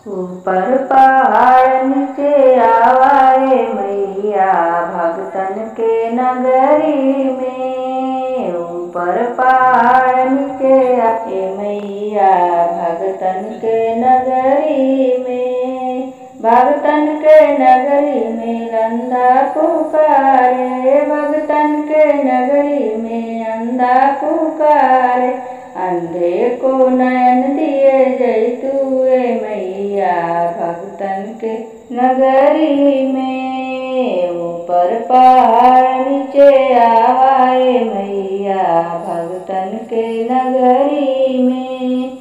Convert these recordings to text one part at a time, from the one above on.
ऊपर पहाड़ नीचे आवाए मैया भगतन के नगरी में। ऊपर पहाड़ नीचे आए मैया भगतन के नगरी में। भगतन के नगरी में अंधा पुकारे, भगतन के नगरी में अंधा पुकारे। अंधे को नयन दिए जैतुए मैया भगतन के नगरी में। ऊपर पहाड़ नीचे आवाए मैया भगतन के नगरी में।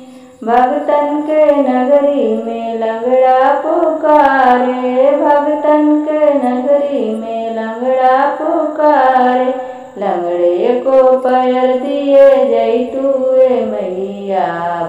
भगतन के नगरी में लंगड़ा पुकारे, भगतन के नगरी में लंगड़ा पुकारे। लंगड़े को पैर दिए जैतुए मैया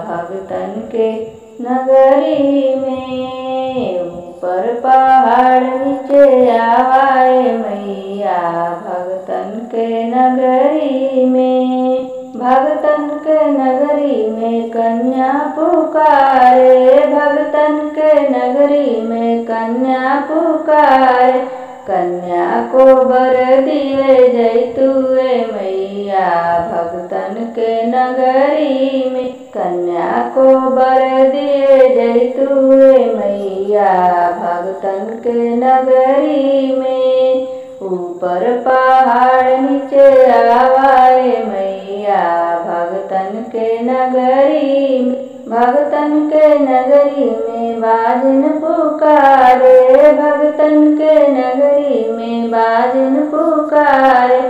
भगतन के नगरी में। ऊपर पहाड़ नीचे आवाए मैया भगतन के नगरी में। भगतन के नगरी में कन्या पुकारे, भगतन के नगरी में कन्या पुकारे। कन्या को बर दिए जैतुए मैया भगतन के नगरी में। कन्या को बर दिए जैतुए मैया भगतन के नगरी में। ऊपर पहाड़ नीचे आवाए मैया भगतन के नगरी में। भगतन के नगरी में बाजन पुकारे, भगतन के नगरी में बाजन पुकारे।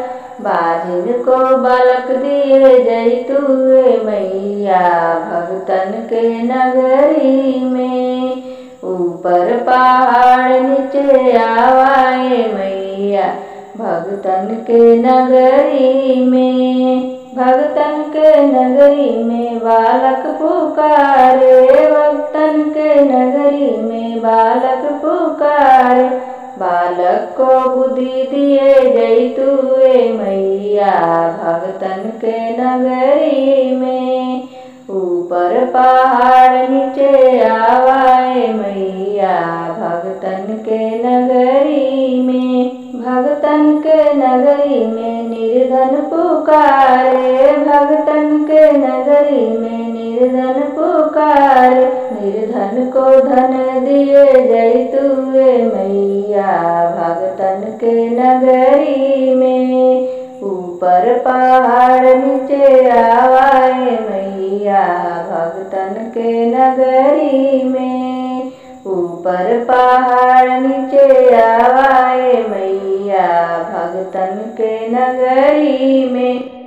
बाजन को बालक दिए जैतुए मैया भगतन के नगरी में। ऊपर पहाड़ नीचे आवाए मैया भगतन के नगरी में। भगतन के नगरी में बालक पुकारे, भगतन के नगरी में बालक पुकारे। बालक को बुद्धि दिए जैतुए मैया भगतन के नगरी में। ऊपर पहाड़ नीचे आवाए मैया भगतन के नगरी में। भगतन के नगरी में निर्धन पुकारे, भगतन के नगरी में निर्धन पुकारे। निर्धन को धन दिए जैतुए मैया भगतन के नगरी में। ऊपर पहाड़ नीचे आवाए मैया भगतन के नगरी में। ऊपर पहाड़ नीचे आवाए मैया भगतन के नगरी में।